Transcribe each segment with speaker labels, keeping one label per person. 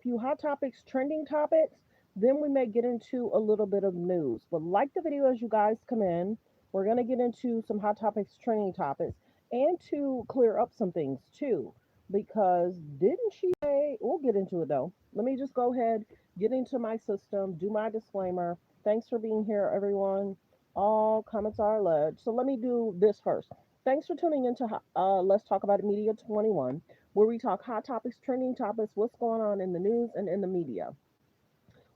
Speaker 1: few hot topics, trending topics. Then we may get into a little bit of news. But like the video as you guys come in, we're going to get into some hot topics, trending topics, and to clear up some things too. Because didn't she say, we'll get into it though. Let me just go ahead, get into my system, do my disclaimer. Thanks for being here, everyone. All comments are alleged. So let me do this first. Thanks for tuning into Let's Talk About It Media 21, where we talk hot topics, trending topics, what's going on in the news and in the media.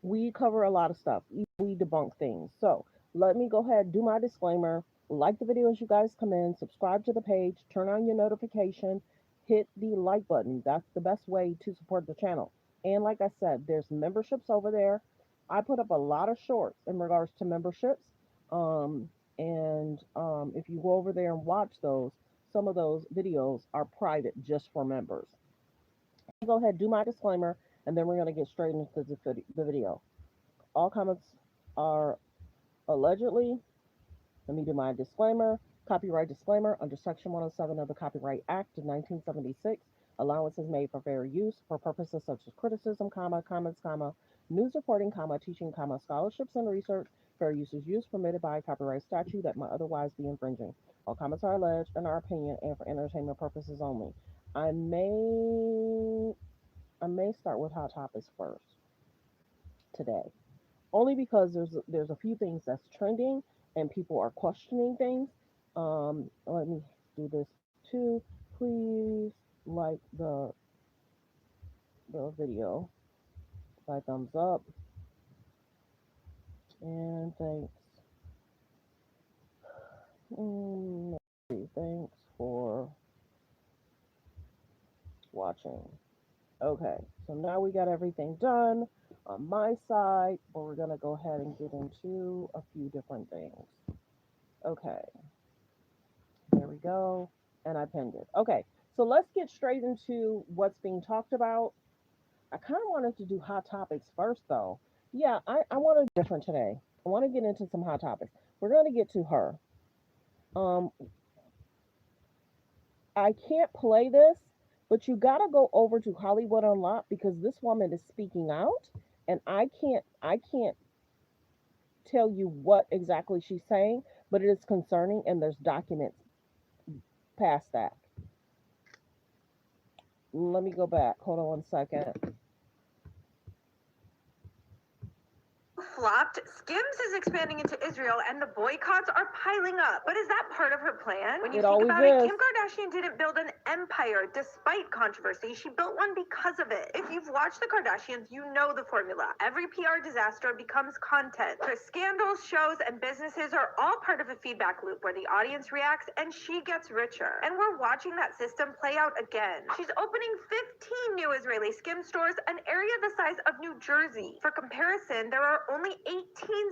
Speaker 1: We cover a lot of stuff. We debunk things. So let me go ahead, do my disclaimer. Like the video as you guys come in, subscribe to the page, turn on your notification, hit the like button. That's the best way to support the channel. And like I said, there's memberships over there. I put up a lot of shorts in regards to memberships. If you go over there and watch those, some of those videos are private just for members. Go ahead, do my disclaimer, and then we're going to get straight into the video. All comments are allegedly. Let me do my disclaimer. Copyright disclaimer under Section 107 of the Copyright Act of 1976. Allowance is made for fair use for purposes such as criticism, comments, news reporting, teaching, scholarships and research. Fair use is use permitted by copyright statute that might otherwise be infringing. All comments are alleged in our opinion and for entertainment purposes only. I may start with hot topics first today, only because there's a few things that's trending and people are questioning things. Let me do this too. Please like the video by thumbs up, and thanks. Thanks for watching. Okay, so now we got everything done on my side, but we're gonna go ahead and get into a few different things. Okay, there we go, and I pinned it. Okay, so let's get straight into what's being talked about. I kind of wanted to do hot topics first, though. Yeah, I want to be different today. I want to get into some hot topics. We're going to get to her. Um, I can't play this, but you got to go over to Hollywood Unlocked because this woman is speaking out, and I can't tell you what exactly she's saying, but it is concerning, and there's documents past that. Let me go back. Hold on 1 second.
Speaker 2: Flopped, Skims is expanding into Israel and the boycotts are piling up. But is that part of her plan? When you think about it, Kim Kardashian didn't build an empire despite controversy. She built one because of it. If you've watched the Kardashians, you know the formula. Every PR disaster becomes content. Her scandals, shows, and businesses are all part of a feedback loop where the audience reacts and she gets richer. And we're watching that system play out again. She's opening 15 new Israeli Skims stores, an area the size of New Jersey. For comparison, there are only 18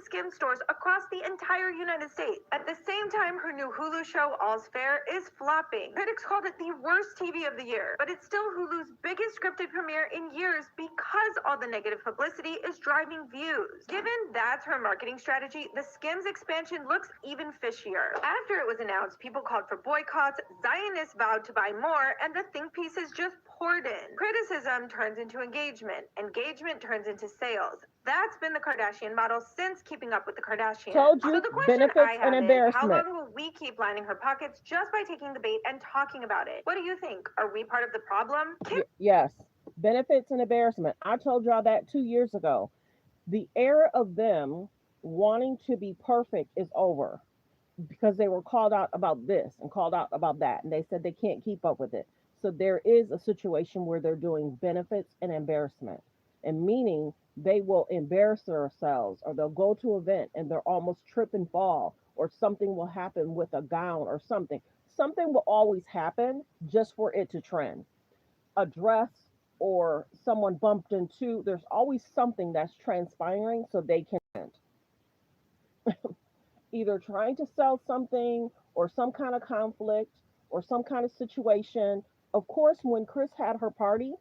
Speaker 2: Skims stores across the entire United States. At the same time, her new Hulu show, All's Fair, is flopping. Critics called it the worst TV of the year, but it's still Hulu's biggest scripted premiere in years because all the negative publicity is driving views. Given that's her marketing strategy, the Skims expansion looks even fishier. After it was announced, people called for boycotts, Zionists vowed to buy more, and the think pieces just poured in. Criticism turns into engagement. Engagement turns into sales. That's been the Kardashian model since Keeping Up with the Kardashians.
Speaker 1: Told you,
Speaker 2: so the question
Speaker 1: benefits
Speaker 2: I have
Speaker 1: and
Speaker 2: is,
Speaker 1: embarrassment.
Speaker 2: how long will we keep lining her pockets just by taking the bait and talking about it? What do you think? Are we part of the problem?
Speaker 1: Yes. Benefits and embarrassment. I told y'all that 2 years ago. The era of them wanting to be perfect is over because they were called out about this and called out about that. And they said they can't keep up with it. So there is a situation where they're doing benefits and embarrassment, and meaning they will embarrass themselves or they'll go to an event and they're almost trip and fall, or something will happen with a gown or something. Something will always happen just for it to trend. A dress or someone bumped into, there's always something that's transpiring so they can trend. Either trying to sell something or some kind of conflict or some kind of situation. Of course, when Chris had her party,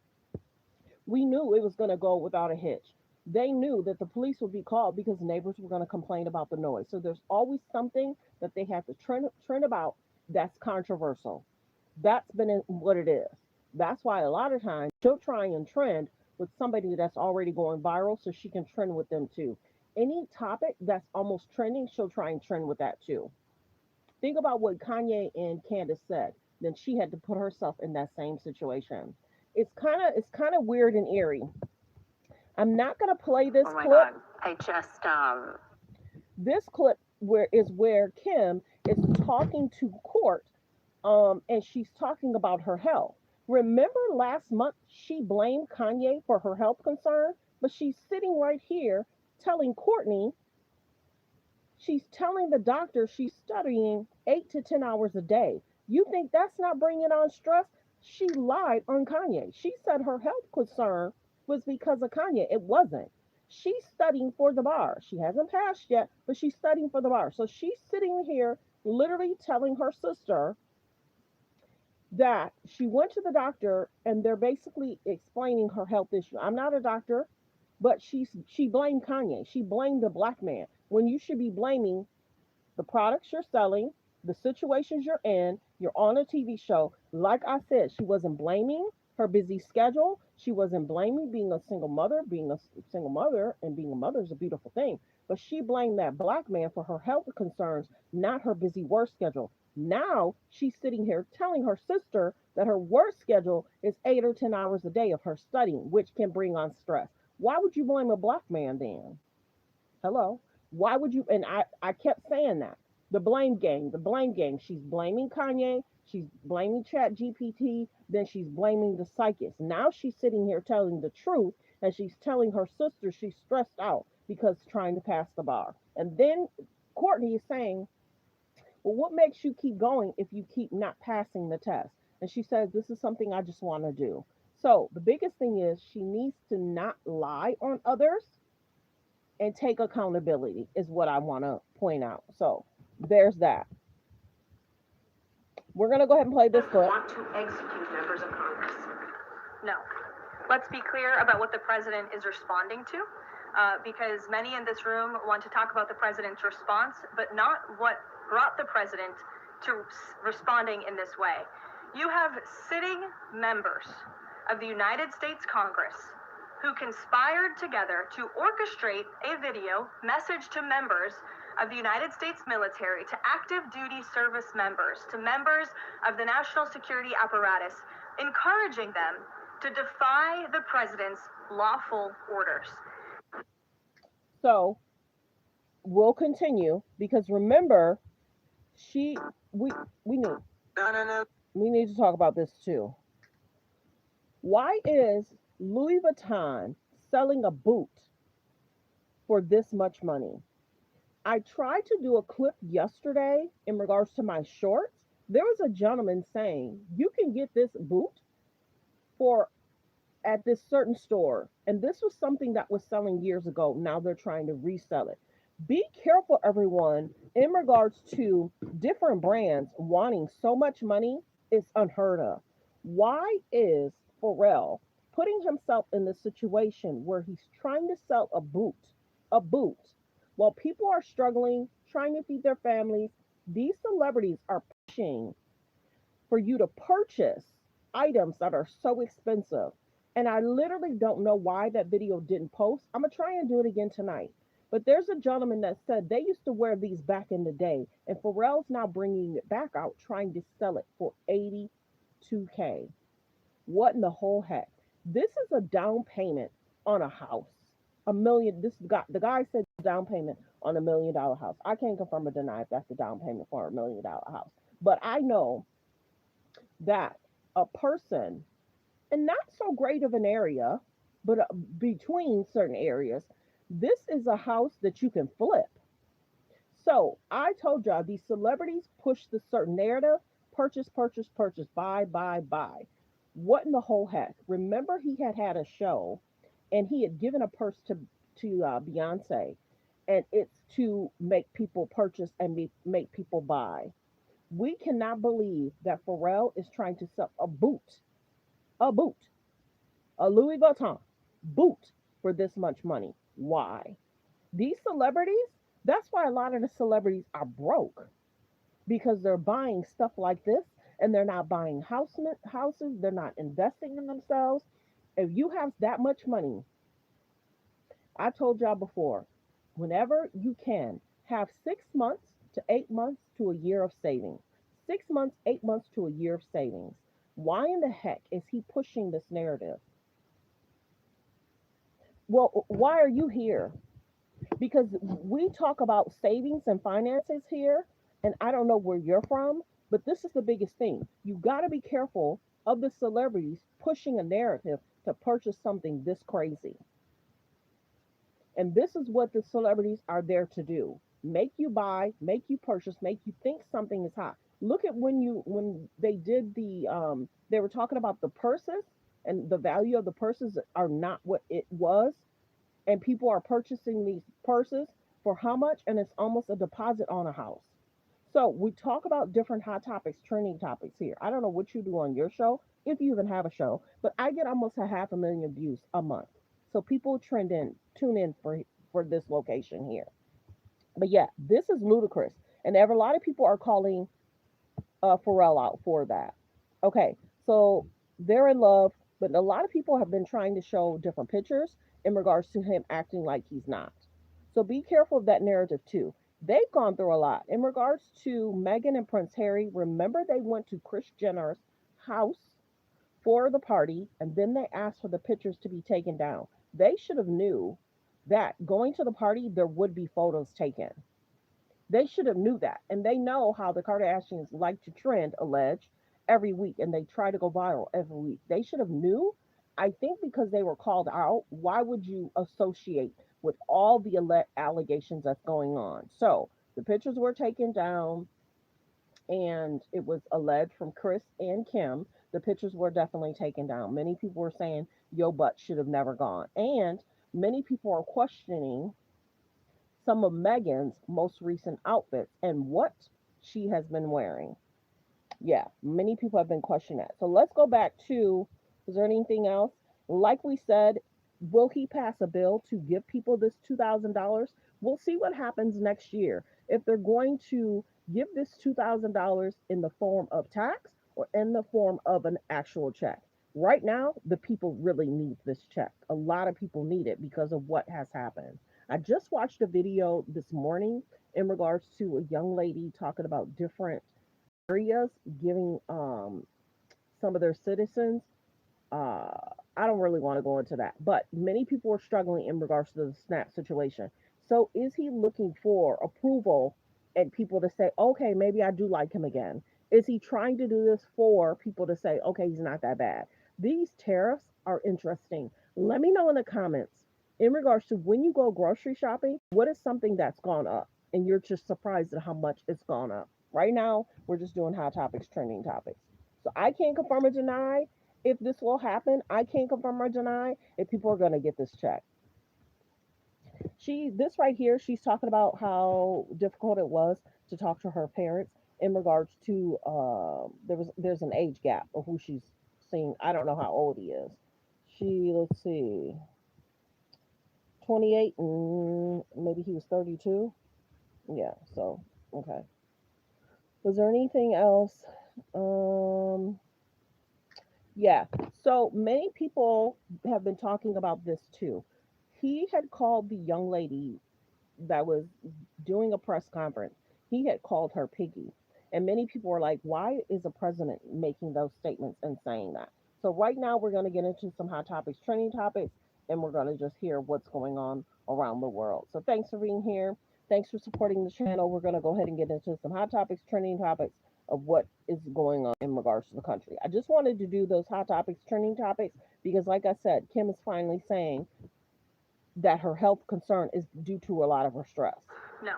Speaker 1: we knew it was going to go without a hitch. They knew that the police would be called because neighbors were going to complain about the noise. So there's always something that they have to trend about that's controversial. That's been what it is. That's why a lot of times she'll try and trend with somebody that's already going viral so she can trend with them too. Any topic that's almost trending, she'll try and trend with that too. Think about what Kanye and Candace said. Then she had to put herself in that same situation. It's kind of weird and eerie. I'm not gonna play this
Speaker 2: Oh my
Speaker 1: clip.
Speaker 2: God. I just,
Speaker 1: This clip where Kim is talking to court, and she's talking about her health. Remember last month she blamed Kanye for her health concern, but she's sitting right here telling Courtney, she's telling the doctor she's studying 8 to 10 hours a day. You think that's not bringing on stress? She lied on Kanye. She said her health concern was because of Kanye. It wasn't. She's studying for the bar. She hasn't passed yet, but she's studying for the bar. So she's sitting here literally telling her sister that she went to the doctor and they're basically explaining her health issue. I'm not a doctor, but she blamed Kanye. She blamed the black man when you should be blaming the products you're selling, the situations you're in. You're on a TV show. Like I said, she wasn't blaming her busy schedule. She wasn't blaming being a single mother. Being a single mother and being a mother is a beautiful thing. But she blamed that black man for her health concerns, not her busy work schedule. Now she's sitting here telling her sister that her work schedule is 8 or 10 hours a day of her studying, which can bring on stress. Why would you blame a black man then? Hello. Why would you? And I kept saying that. The blame game, the blame game. She's blaming Kanye. She's blaming Chat GPT. Then she's blaming the psychics. Now she's sitting here telling the truth, and she's telling her sister she's stressed out because trying to pass the bar. And then Courtney is saying, well, what makes you keep going if you keep not passing the test? And she says, this is something I just want to do. So the biggest thing is she needs to not lie on others and take accountability is what I want to point out. So there's that. We're going to go ahead and play this clip.
Speaker 2: Want to execute members of Congress. No. Let's be clear about what the president is responding to, because many in this room want to talk about the president's response, but not what brought the president to responding in this way. You have sitting members of the United States Congress who conspired together to orchestrate a video message to members of the United States military, to active duty service members, to members of the national security apparatus, encouraging them to defy the president's lawful orders.
Speaker 1: So we'll continue because remember, we need we need to talk about this too. Why is Louis Vuitton selling a boot for this much money? I tried to do a clip yesterday in regards to my shorts. There was a gentleman saying you can get this boot for at this certain store, and this was something that was selling years ago. Now they're trying to resell it. Be careful, everyone, in regards to different brands wanting so much money. It's unheard of. Why is Pharrell putting himself in the situation where he's trying to sell a boot, while people are struggling, trying to feed their families? These celebrities are pushing for you to purchase items that are so expensive. And I literally don't know why that video didn't post. I'm going to try and do it again tonight. But there's a gentleman that said they used to wear these back in the day, and Pharrell's now bringing it back out, trying to sell it for 82K. What in the whole heck? This is a down payment on a house. A million. The guy said down payment on $1 million house. I can't confirm or deny if that's a down payment for $1 million house. But I know that a person, and not so great of an area, but between certain areas, this is a house that you can flip. So I told y'all these celebrities push the certain narrative: purchase, purchase, purchase, buy, buy, buy. What in the whole heck? Remember, he had a show, and he had given a purse to Beyonce, and it's to make people purchase and make people buy. We cannot believe that Pharrell is trying to sell a boot, a Louis Vuitton boot for this much money. Why? These celebrities, that's why a lot of the celebrities are broke because they're buying stuff like this and they're not buying houses, they're not investing in themselves. If you have that much money, I told y'all before, whenever you can, have 6 months to 8 months to a year of savings. 6 months, 8 months to a year of savings. Why in the heck is he pushing this narrative? Well, why are you here? Because we talk about savings and finances here, and I don't know where you're from, but this is the biggest thing. You got to be careful of the celebrities pushing a narrative to purchase something this crazy. And this is what the celebrities are there to do. Make you buy, make you purchase, make you think something is hot. Look at when they did they were talking about the purses, and the value of the purses are not what it was, and people are purchasing these purses for how much, and it's almost a deposit on a house. So we talk about different hot topics, trending topics here. I don't know what you do on your show, if you even have a show, but I get almost a 500,000 views a month. So people tune in for this location here. But yeah, this is ludicrous, and a lot of people are calling Pharrell out for that. Okay, so they're in love, but a lot of people have been trying to show different pictures in regards to him acting like he's not. So be careful of that narrative too. They've gone through a lot. In regards to Meghan and Prince Harry, remember they went to Kris Jenner's house for the party, and then they asked for the pictures to be taken down. They should have knew that going to the party there would be photos taken. They should have knew that. And they know how the Kardashians like to trend, allege, every week, and they try to go viral every week. They should have knew. I think because they were called out, why would you associate with all the allegations that's going on? So the pictures were taken down, and it was alleged from Chris and Kim. The pictures were definitely taken down. Many people were saying yo butt should have never gone. And many people are questioning some of Megan's most recent outfits and what she has been wearing. Yeah, many people have been questioning that. So let's go back to, is there anything else? Like we said, will he pass a bill to give people this $2,000? We'll see what happens next year. If they're going to give this $2,000 in the form of tax or in the form of an actual check. Right now, the people really need this check. A lot of people need it because of what has happened. I just watched a video this morning in regards to a young lady talking about different areas giving some of their citizens. Uh, I don't really want to go into that, but many people are struggling in regards to the SNAP situation. So is he looking for approval and people to say, okay, maybe I do like him again? Is he trying to do this for people to say, okay, he's not that bad? These tariffs are interesting. Let me know in the comments in regards to when you go grocery shopping, what is something that's gone up and you're just surprised at how much it's gone up. Right now, we're just doing hot topics, trending topics. So I can't confirm or deny if this will happen. I can't confirm or deny if people are going to get this check. This right here, she's talking about how difficult it was to talk to her parents in regards to there's an age gap of who she's seeing. I don't know how old he is. Let's see, 28, and maybe he was 32. Yeah, so okay. Was there anything else? Um, Yeah. So many people have been talking about this too. He had called the young lady that was doing a press conference. He had called her Piggy. And many people were like, why is the president making those statements and saying that? So right now we're going to get into some hot topics, trending topics, and we're going to just hear what's going on around the world. So thanks for being here. Thanks for supporting the channel. We're going to go ahead and get into some hot topics, trending topics of what is going on in regards to the country. I just wanted to do those hot topics, trending topics, because like I said, Kim is finally saying that her health concern is due to a lot of her stress.
Speaker 2: No.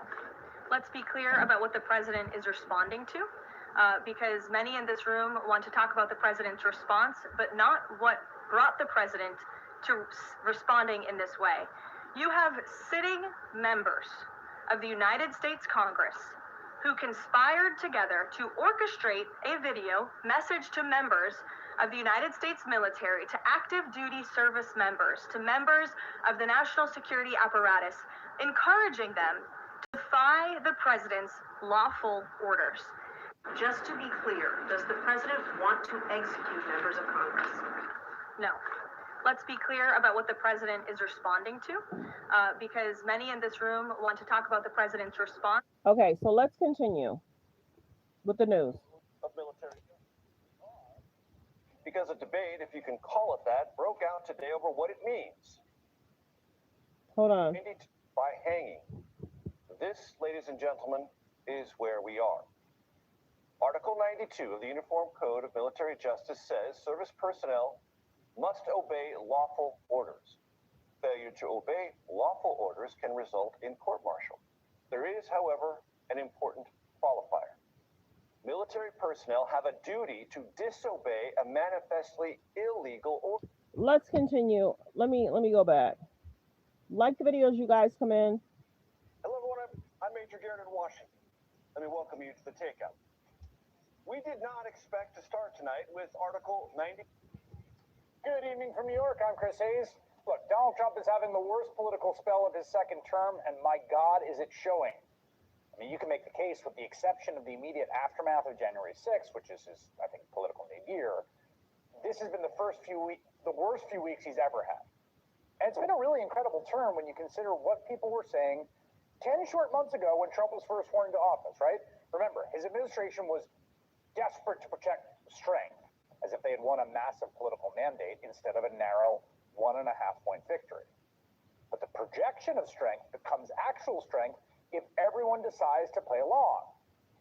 Speaker 2: Let's be clear about what the president is responding to, because many in this room want to talk about the president's response, but not what brought the president to responding in this way. You have sitting members of the United States Congress who conspired together to orchestrate a video message to members of the United States military, to active duty service members, to members of the national security apparatus, encouraging them to defy the president's lawful orders.
Speaker 3: Just to be clear, does the president want to execute members of Congress?
Speaker 2: No. Let's be clear about what the president is responding to, because many in this room want to talk about the president's response.
Speaker 1: Okay, so let's continue with the news.
Speaker 3: Of military. Because a debate, if you can call it that, broke out today over what it means.
Speaker 1: Hold on.
Speaker 3: By hanging. This, ladies and gentlemen, is where we are. Article 92 of the Uniform Code of Military Justice says service personnel must obey lawful orders. Failure to obey lawful orders can result in court-martial. There is, however, an important qualifier. Military personnel have a duty to disobey a manifestly illegal order.
Speaker 1: Let's continue. Let me go back. Like the video as you guys come in.
Speaker 3: Hello, everyone. I'm Major Garrett in Washington. Let me welcome you to the Takeout. We did not expect to start tonight with Article 90.
Speaker 4: Good evening from New York. I'm Chris Hayes. Look, Donald Trump is having the worst political spell of his second term, and my God, is it showing. I mean, you can make the case, with the exception of the immediate aftermath of January 6th, which is his, I think, political nadir. This has been the worst few weeks he's ever had. And it's been a really incredible term when you consider what people were saying 10 short months ago when Trump was first sworn into office, right? Remember, his administration was desperate to protect strength, as if they had won a massive political mandate instead of a narrow 1.5-point victory. But the projection of strength becomes actual strength if everyone decides to play along.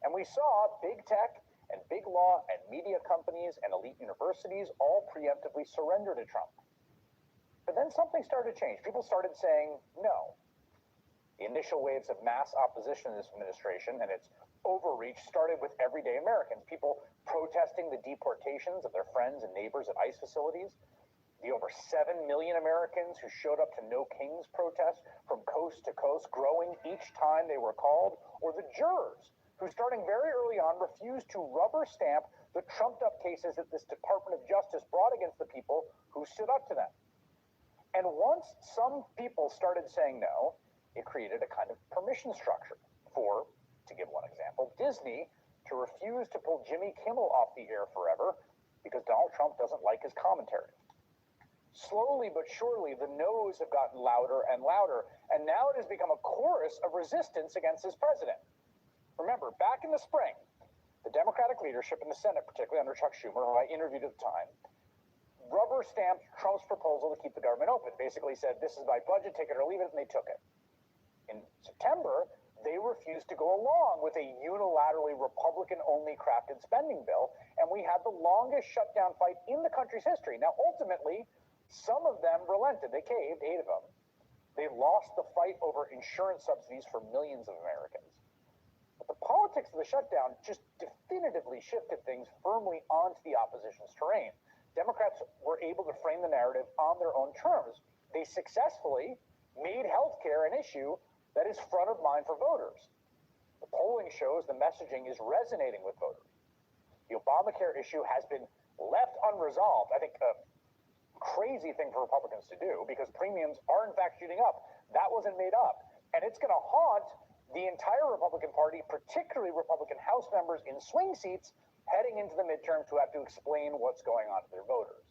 Speaker 4: And we saw big tech and big law and media companies and elite universities all preemptively surrender to Trump. But then something started to change. People started saying no. The initial waves of mass opposition to this administration and its overreach started with everyday Americans, people protesting the deportations of their friends and neighbors at ICE facilities, the over 7 million Americans who showed up to No Kings protests from coast to coast, growing each time they were called, or the jurors who, starting very early on, refused to rubber stamp the trumped-up cases that this Department of Justice brought against the people who stood up to them. And once some people started saying no, it created a kind of permission structure for, to give one example, Disney to refuse to pull Jimmy Kimmel off the air forever because Donald Trump doesn't like his commentary. Slowly but surely, the no's have gotten louder and louder, and now it has become a chorus of resistance against his president. Remember, back in the spring, the Democratic leadership in the Senate, particularly under Chuck Schumer, who I interviewed at the time, rubber-stamped Trump's proposal to keep the government open. Basically said, this is my budget, take it or leave it, and they took it. In September, they refused to go along with a unilaterally Republican-only crafted spending bill, and we had the longest shutdown fight in the country's history. Now, ultimately, some of them relented. They caved, 8 of them. They lost the fight over insurance subsidies for millions of Americans. But the politics of the shutdown just definitively shifted things firmly onto the opposition's terrain. Democrats were able to frame the narrative on their own terms. They successfully made healthcare an issue that is front of mind for voters. The polling shows the messaging is resonating with voters. The Obamacare issue has been left unresolved. I think a crazy thing for Republicans to do, because premiums are in fact shooting up. That wasn't made up. And it's going to haunt the entire Republican Party, particularly Republican House members in swing seats, heading into the midterms, who have to explain what's going on to their voters.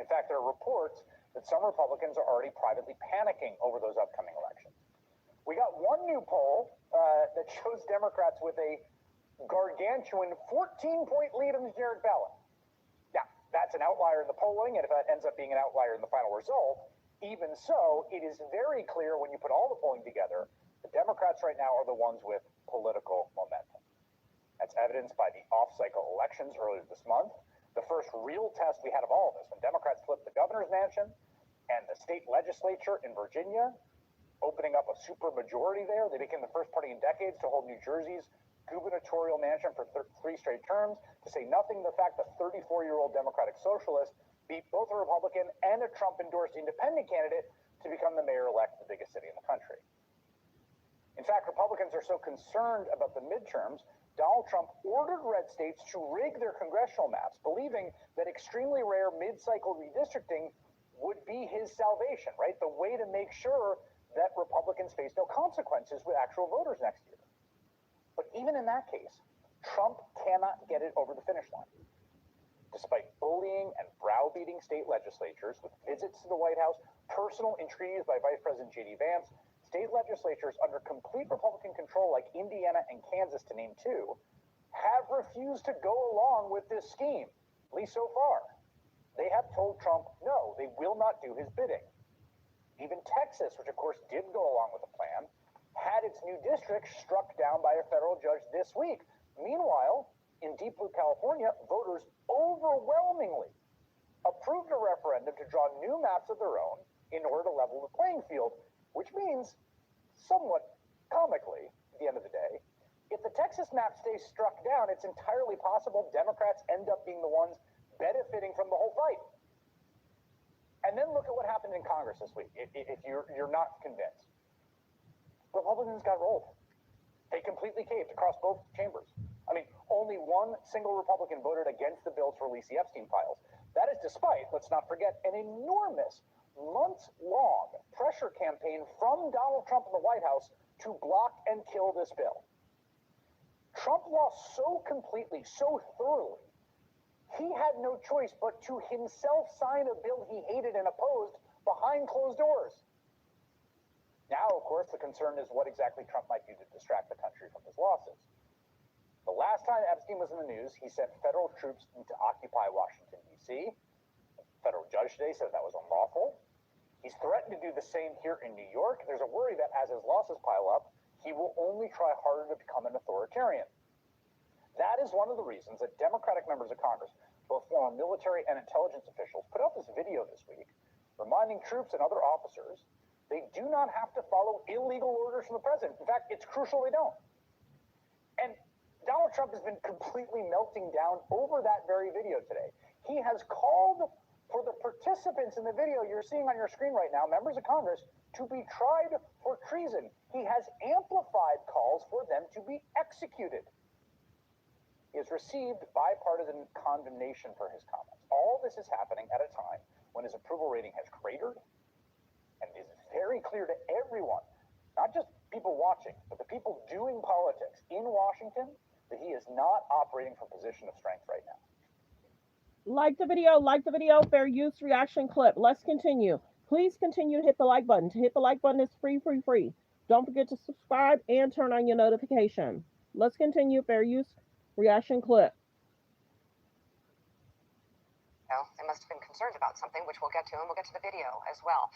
Speaker 4: In fact, there are reports that some Republicans are already privately panicking over those upcoming elections. We got one new poll that shows Democrats with a gargantuan 14-point lead on the generic ballot. Now, that's an outlier in the polling, and if that ends up being an outlier in the final result, even so, it is very clear when you put all the polling together, the Democrats right now are the ones with political momentum. That's evidenced by the off-cycle elections earlier this month, the first real test we had of all of this, when Democrats flipped the governor's mansion and the state legislature in Virginia, opening up a supermajority there. They became the first party in decades to hold New Jersey's gubernatorial mansion for 3 straight terms, to say nothing of the fact that 34-year-old Democratic Socialist beat both a Republican and a Trump-endorsed independent candidate to become the mayor-elect of the biggest city in the country. In fact, Republicans are so concerned about the midterms, Donald Trump ordered red states to rig their congressional maps, believing that extremely rare mid-cycle redistricting would be his salvation, right? The way to make sure that Republicans face no consequences with actual voters next year. But even in that case, Trump cannot get it over the finish line. Despite bullying and browbeating state legislatures with visits to the White House, personal entreaties by Vice President J.D. Vance, state legislatures under complete Republican control like Indiana and Kansas, to name two, have refused to go along with this scheme, at least so far. They have told Trump, no, they will not do his bidding. Even Texas, which of course did go along with the plan, had its new district struck down by a federal judge this week. Meanwhile, in Deep Blue, California, voters overwhelmingly approved a referendum to draw new maps of their own in order to level the playing field, which means, somewhat comically, at the end of the day, if the Texas map stays struck down, it's entirely possible Democrats end up being the ones benefiting from the whole fight. And then look at what happened in Congress this week, if you're not convinced. Republicans got rolled. They completely caved across both chambers. I mean, only one single Republican voted against the bill to release the Epstein files. That is despite, let's not forget, an enormous, months-long pressure campaign from Donald Trump in the White House to block and kill this bill. Trump lost so completely, so thoroughly, he had no choice but to himself sign a bill he hated and opposed behind closed doors. Now, of course, the concern is what exactly Trump might do to distract the country from his losses. The last time Epstein was in the news, he sent federal troops to occupy Washington, D.C. A federal judge today said that was unlawful. He's threatened to do the same here in New York. There's a worry that as his losses pile up, he will only try harder to become an authoritarian. That is one of the reasons that Democratic members of Congress, both former military and intelligence officials, put out this video this week reminding troops and other officers they do not have to follow illegal orders from the president. In fact, it's crucial they don't. And Donald Trump has been completely melting down over that very video today. He has called for the participants in the video you're seeing on your screen right now, members of Congress, to be tried for treason. He has amplified calls for them to be executed. He has received bipartisan condemnation for his comments. All this is happening at a time when his approval rating has cratered, and it is very clear to everyone, not just people watching, but the people doing politics in Washington, that he is not operating from a position of strength right now.
Speaker 1: Like the video, fair use reaction clip. Let's continue. Please continue to hit the like button. To hit the like button is free. Don't forget to subscribe and turn on your notification. Let's continue. Fair use reaction clip.
Speaker 5: They must have been concerned about something, which we'll get to, and we'll get to the video as well.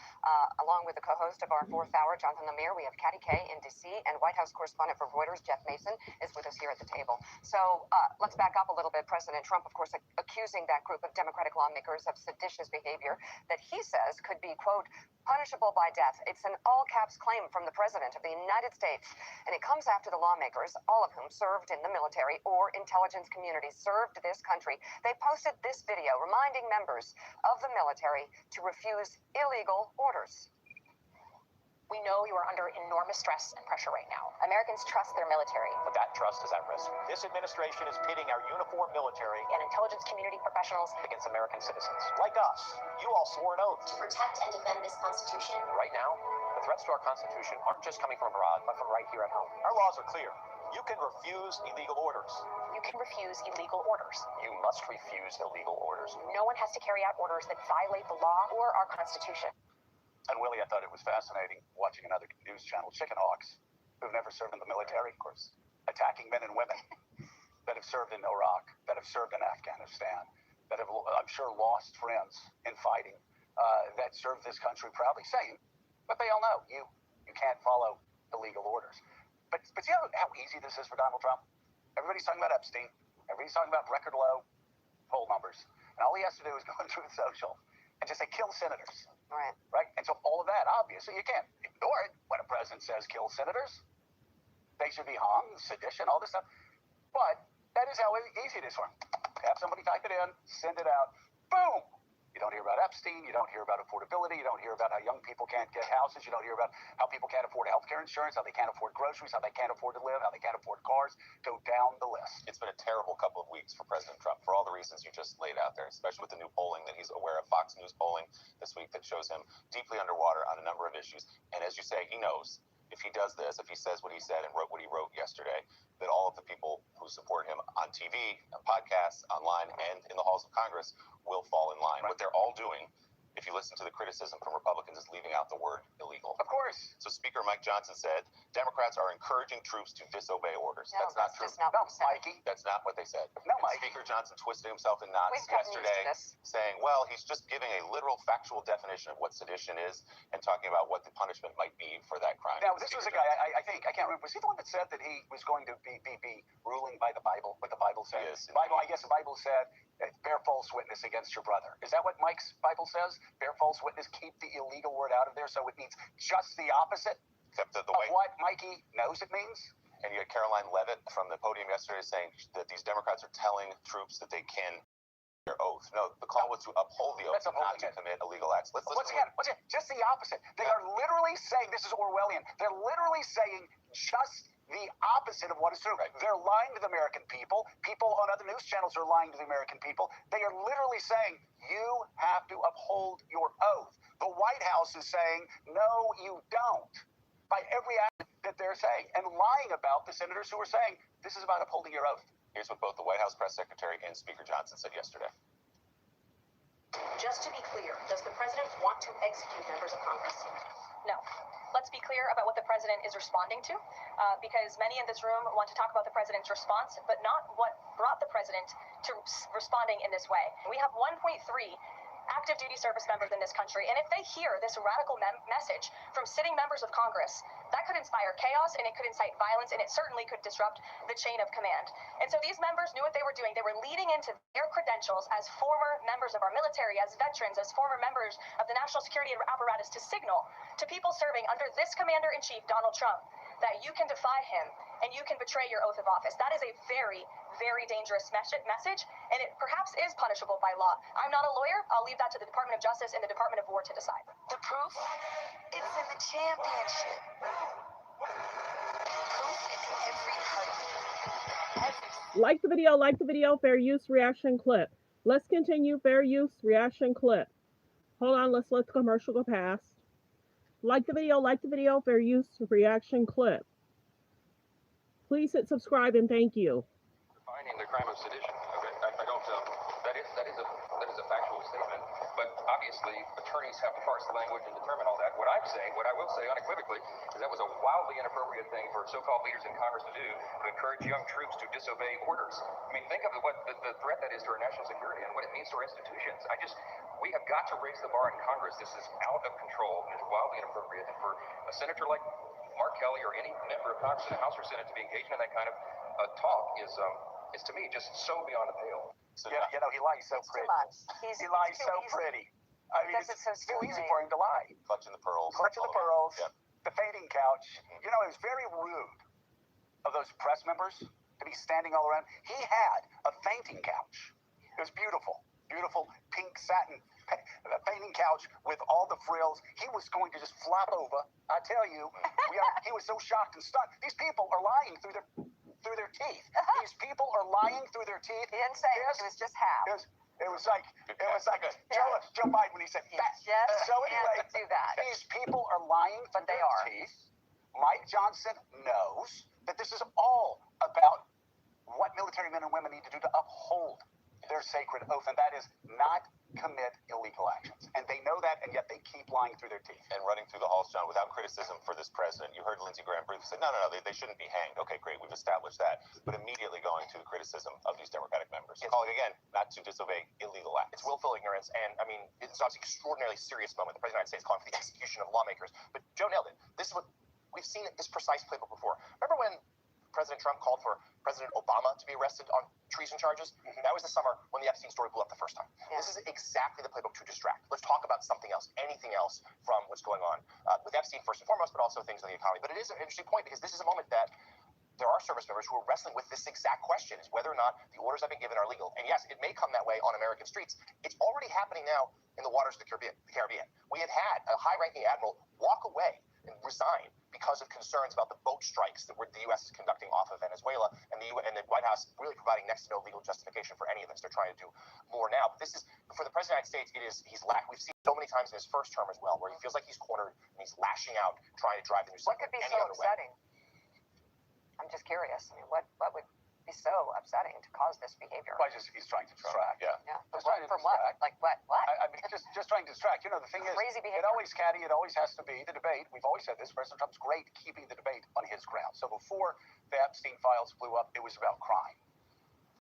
Speaker 5: Along with the co-host of our fourth hour, Jonathan Lemire, we have Katty Kay in D.C., and White House correspondent for Reuters, Jeff Mason, is with us here at the table. So let's back up a little bit. President Trump, of course, accusing that group of Democratic lawmakers of seditious behavior that he says could be, quote, punishable by death. It's an all-caps claim from the President of the United States, and it comes after the lawmakers, all of whom served in the military or intelligence community, served this country. They posted this video reminding members of the military to refuse illegal orders.
Speaker 6: We know you are under enormous stress and pressure right now. Americans trust their military.
Speaker 7: But that trust is at risk. This administration is pitting our uniformed military
Speaker 6: and intelligence community professionals
Speaker 7: against American citizens. Like us. You all swore an oath.
Speaker 6: To protect and defend this Constitution.
Speaker 7: Right now, the threats to our Constitution aren't just coming from abroad, but from right here at home. Our laws are clear. You can refuse illegal orders.
Speaker 6: You can refuse illegal orders.
Speaker 7: You must refuse illegal orders.
Speaker 6: No one has to carry out orders that violate the law or our Constitution.
Speaker 7: And Willie, I thought it was fascinating watching another news channel, Chicken Hawks, who've never served in the military, of course, attacking men and women that have served in Iraq, that have served in Afghanistan, that have, I'm sure, lost friends in fighting, that served this country proudly, saying, but they all know you can't follow illegal orders. But you know how easy this is for Donald Trump? Everybody's talking about Epstein. Everybody's talking about record low poll numbers. And all he has to do is go on Truth Social and just say, kill senators. Right? And so all of that, obviously, you can't ignore it when a president says kill senators. They should be hung, sedition, all this stuff. But that is how easy it is for him. Have somebody type it in, send it out, boom! You don't hear about Epstein, you don't hear about affordability, you don't hear about how young people can't get houses, you don't hear about how people can't afford health care insurance, how they can't afford groceries, how they can't afford to live, how they can't afford cars. Go down the list.
Speaker 8: It's been a terrible couple of weeks for President Trump for all the reasons you just laid out there, especially with the new polling that he's aware of, Fox News polling this week that shows him deeply underwater on a number of issues. And as you say, he knows if he does this, if he says what he said and wrote what he wrote yesterday, that all of the people who support him on TV, on podcasts, online, and in the halls of Congress will fall in line. Right. What they're all doing, if you listen to the criticism from Republicans, is leaving out the word illegal.
Speaker 7: Of course.
Speaker 8: So Speaker Mike Johnson said Democrats are encouraging troops to disobey orders.
Speaker 5: No,
Speaker 8: that's not true.
Speaker 5: Not
Speaker 7: no, Mikey.
Speaker 8: That's not what they said.
Speaker 7: No, Mikey.
Speaker 8: Speaker Johnson twisted himself in knots yesterday, saying, well, he's just giving a literal factual definition of what sedition is and talking about what the punishment might be for that crime.
Speaker 7: Now, this was a guy, I think, I can't remember, was he the one that said that he was going to be ruling by the Bible, what the Bible said?
Speaker 8: Yes.
Speaker 7: Bible, I guess the Bible said, bear false witness against your brother. Is that what Mike's Bible says? Bear false witness, keep the illegal word out of there, so it means just the opposite
Speaker 8: Except the
Speaker 7: of what Mikey knows it means?
Speaker 8: And you had Caroline Leavitt from the podium yesterday saying that these Democrats are telling troops that they can their oath. No, the call was to uphold the oath, not to commit illegal acts. Let's
Speaker 7: once again, just the opposite. They are literally saying, this is Orwellian, they're literally saying just the opposite of what is true. Right. They're lying to the American people. People on other news channels are lying to the American people. They are literally saying, you have to uphold your oath. The White House is saying, no, you don't, by every act that they're saying, and lying about the senators who are saying, this is about upholding your oath.
Speaker 8: Here's what both the White House press secretary and Speaker Johnson said yesterday.
Speaker 6: Just to be clear, does the president want to execute members of Congress? No. Let's be clear about what the president is responding to, because many in this room want to talk about the president's response, but not what brought the president to responding in this way. We have 1.3 active duty service members in this country, and if they hear this radical message from sitting members of Congress, that could inspire chaos, and it could incite violence, and it certainly could disrupt the chain of command. And so these members knew what they were doing. They were leading into their credentials as former members of our military, as veterans, as former members of the national security apparatus to signal to people serving under this commander-in-chief, Donald Trump, that you can defy him and you can betray your oath of office. That is a very, very dangerous message, and it perhaps is punishable by law. I'm not a lawyer. I'll leave that to the Department of Justice and the Department of War to decide.
Speaker 2: The proof? It's in the championship. Proof is in every party.
Speaker 1: Like the video, fair use reaction clip. Let's continue, fair use reaction clip. Hold on, let's let the commercial go past. Like the video, fair use reaction clip. Please hit subscribe and thank you.
Speaker 9: Defining the crime of sedition. Okay, I don't. That is a factual statement. But obviously, attorneys have to parse the language and determine all that. What I will say unequivocally, is that was a wildly inappropriate thing for so-called leaders in Congress to do, to encourage young troops to disobey orders. I mean, think of what the threat that is to our national security and what it means to our institutions. We have got to raise the bar in Congress. This is out of control and it's wildly inappropriate. And for a senator like Mark Kelly or any member of Congress in the House or Senate to be engaging in that kind of talk is to me just so beyond the pale.
Speaker 7: So, he lies so pretty. He lies so pretty. I mean, it's too easy for him to lie.
Speaker 8: Clutching the pearls.
Speaker 7: Yep. The fainting couch. Mm-hmm. It was very rude of those press members to be standing all around. He had a fainting couch. It was beautiful. Beautiful pink satin fainting couch with all the frills. He was going to just flop over. I tell you, he was so shocked and stunned. These people are lying through their teeth. These people are lying through their teeth.
Speaker 5: He didn't say it was just half.
Speaker 7: It was like Joe Biden when he said that. So anyway,
Speaker 5: do that.
Speaker 7: These people are lying through their teeth. Mike Johnson knows that this is all about what military men and women need to do to uphold their sacred oath, and that is not commit illegal actions. And they know that, and yet they keep lying through their teeth.
Speaker 8: And running through the halls, John, without criticism for this president. You heard Lindsey Graham briefly say, no, they shouldn't be hanged. Okay, great, we've established that. But immediately going to the criticism of these Democratic members. Calling, again, not to disobey illegal acts.
Speaker 10: It's willful ignorance, and, I mean, it's obviously an extraordinarily serious moment. The President of the United States calling for the execution of lawmakers. But Joe nailed it. This is what we've seen this precise playbook before. Remember when President Trump called for President Obama to be arrested on treason charges? Mm-hmm. That was the summer when the Epstein story blew up the first time. Yeah. This is exactly the playbook to distract. Let's talk about something else, anything else from what's going on with Epstein first and foremost, but also things in the economy. But it is an interesting point because this is a moment that there are service members who are wrestling with this exact question, is whether or not the orders I've been given are legal. And yes, it may come that way on American streets. It's already happening now in the waters of the Caribbean. We have had a high-ranking admiral walk away and resign because of concerns about the boat strikes that the U.S. is conducting off of Venezuela, and the White House really providing next to no legal justification for any of this. They're trying to do more now. But this is, for the President of the United States, we've seen so many times in his first term as well, where he feels like he's cornered and he's lashing out, trying to drive the news cycle
Speaker 5: What could be
Speaker 8: any
Speaker 5: so
Speaker 8: other
Speaker 5: upsetting?
Speaker 8: way.
Speaker 5: I'm just curious. I mean, what would be so upsetting to cause this behavior.
Speaker 7: Why, just he's trying to distract.
Speaker 5: Yeah.
Speaker 7: Just trying to
Speaker 5: From
Speaker 7: distract.
Speaker 5: what? Like what? What?
Speaker 7: I mean, just trying to distract. You know, the thing
Speaker 5: Crazy
Speaker 7: is,
Speaker 5: behavior.
Speaker 7: it always, Caddy, it always has to be the debate. We've always said this. President Trump's great at keeping the debate on his ground. So before the Epstein files blew up, it was about crime.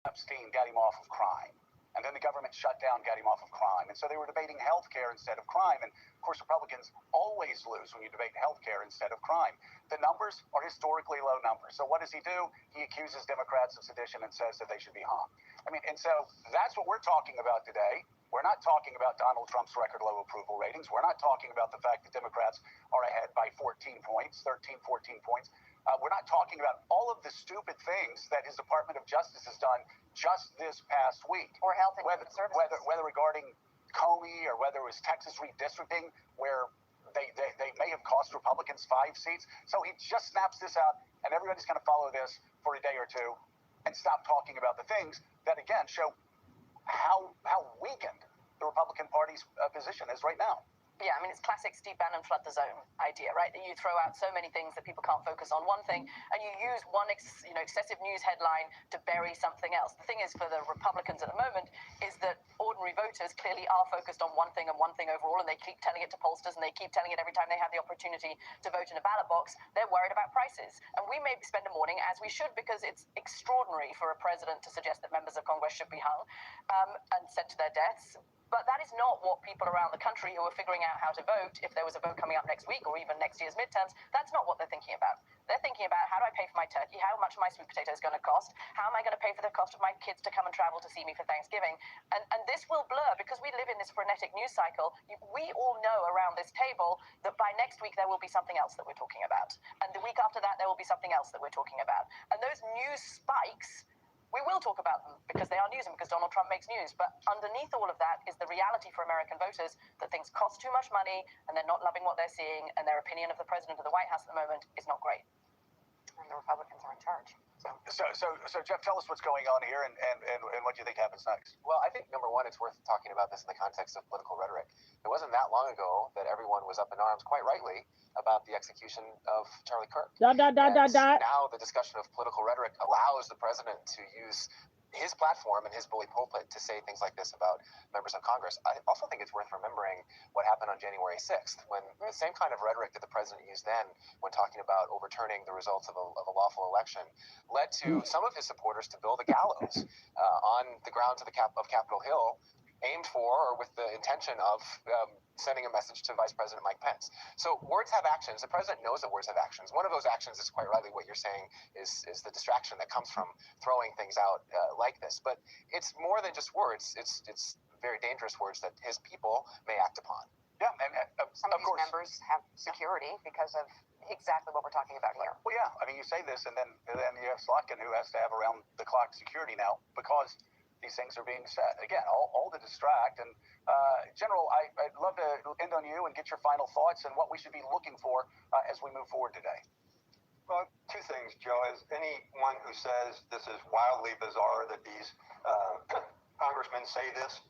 Speaker 7: Epstein got him off of crime. And then the government shut down, got him off of crime. And so they were debating health care instead of crime. And of course, Republicans always lose when you debate health care instead of crime. The numbers are historically low numbers. So what does he do? He accuses Democrats of sedition and says that they should be hung. I mean, and so that's what we're talking about today. We're not talking about Donald Trump's record low approval ratings. We're not talking about the fact that Democrats are ahead by 14 points, 13, 14 points. We're not talking about all of the stupid things that his Department of Justice has done just this past week.
Speaker 5: Or health and human services.
Speaker 7: Whether regarding Comey or whether it was Texas redistricting, where they may have cost Republicans 5 seats. So he just snaps this out, and everybody's going to follow this for a day or two and stop talking about the things that, again, show how weakened the Republican Party's position is right now.
Speaker 6: Yeah, I mean, it's classic Steve Bannon flood the zone idea, right? That you throw out so many things that people can't focus on one thing, and you use one excessive news headline to bury something else. The thing is, for the Republicans at the moment, is that ordinary voters clearly are focused on one thing and one thing overall, and they keep telling it to pollsters, and they keep telling it every time they have the opportunity to vote in a ballot box. They're worried about prices. And we may spend a morning, as we should, because it's extraordinary for a president to suggest that members of Congress should be hung and sent to their deaths. But that is not what people around the country who are figuring out how to vote, if there was a vote coming up next week or even next year's midterms, that's not what they're thinking about. They're thinking about, how do I pay for my turkey? How much my sweet potato is going to cost? How am I going to pay for the cost of my kids to come and travel to see me for Thanksgiving? And this will blur because we live in this frenetic news cycle. We all know around this table that by next week there will be something else that we're talking about. And the week after that, there will be something else that we're talking about. And those news spikes, we will talk about them because they are news and because Donald Trump makes news. But underneath all of that is the reality for American voters that things cost too much money and they're not loving what they're seeing, and their opinion of the president of the White House at the moment is not great.
Speaker 5: And the Republicans are in charge.
Speaker 7: So Jeff, tell us what's going on here and what do you think happens next?
Speaker 10: Well, I think, number one, it's worth talking about this in the context of political rhetoric. It wasn't that long ago that everyone was up in arms, quite rightly, about the execution of Charlie Kirk.
Speaker 1: Now
Speaker 10: the discussion of political rhetoric allows the president to use his platform and his bully pulpit to say things like this about members of Congress. I also think it's worth remembering what happened on January 6th, when the same kind of rhetoric that the president used then when talking about overturning the results of a lawful election led to some of his supporters to build a gallows on the grounds of Capitol Hill, aimed for or with the intention of sending a message to Vice President Mike Pence. So words have actions. The president knows that words have actions. One of those actions is quite rightly what you're saying is the distraction that comes from throwing things out like this. But it's more than just words. It's very dangerous words that his people may act upon.
Speaker 7: Yeah, and
Speaker 5: some of these members have security because of exactly what we're talking about here.
Speaker 7: Well, yeah. I mean, you say this, and then you have Slotkin, who has to have around-the-clock security now because these things are being said. Again, all to distract. And General, I'd love to end on you and get your final thoughts and what we should be looking for as we move forward today.
Speaker 11: Well, two things, Joe. As anyone who says this is wildly bizarre that these congressmen say this,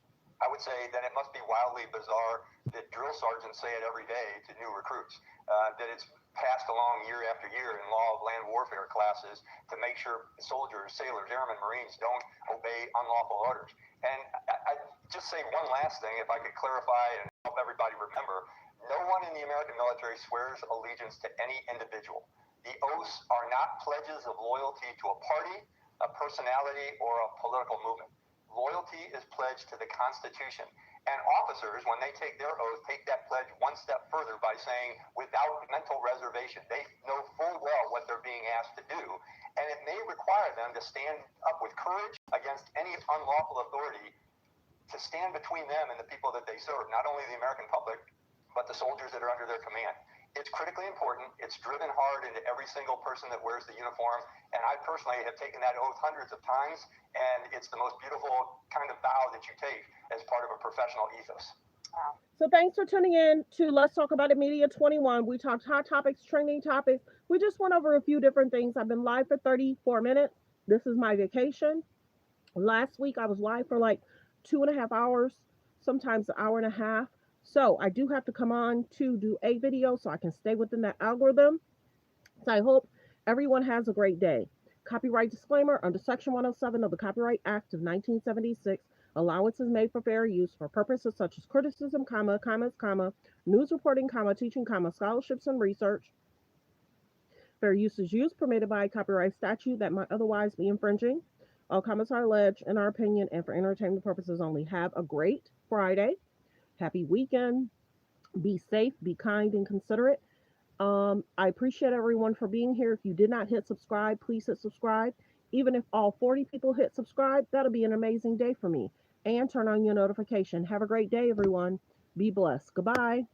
Speaker 11: I would say that it must be wildly bizarre that drill sergeants say it every day to new recruits, that it's passed along year after year in law of land warfare classes to make sure soldiers, sailors, airmen, Marines don't obey unlawful orders. And I just say one last thing, if I could clarify and help everybody remember, no one in the American military swears allegiance to any individual. The oaths are not pledges of loyalty to a party, a personality, or a political movement. Loyalty is pledged to the Constitution. And officers, when they take their oath, take that pledge one step further by saying, without mental reservation, they know full well what they're being asked to do. And it may require them to stand up with courage against any unlawful authority, to stand between them and the people that they serve, not only the American public, but the soldiers that are under their command. It's critically important. It's driven hard into every single person that wears the uniform. And I personally have taken that oath hundreds of times, and it's the most beautiful kind of vow that you take as part of a professional ethos.
Speaker 5: Wow.
Speaker 1: So thanks for tuning in to Let's Talk About It Media 21. We talked hot topics, trending topics. We just went over a few different things. I've been live for 34 minutes. This is my vacation. Last week, I was live for like 2.5 hours, sometimes an hour and a half. So I do have to come on to do a video so I can stay within that algorithm. So I hope everyone has a great day. Copyright disclaimer: under Section 107 of the Copyright Act of 1976, allowance is made for fair use for purposes such as criticism, comments, news reporting, teaching, scholarships and research. Fair use is use permitted by a copyright statute that might otherwise be infringing. All comments are alleged in our opinion and for entertainment purposes only. Have a great Friday. Happy weekend. Be safe, be kind, and considerate. I appreciate everyone for being here. If you did not hit subscribe, please hit subscribe. Even if all 40 people hit subscribe, that'll be an amazing day for me. And turn on your notification. Have a great day, everyone. Be blessed. Goodbye.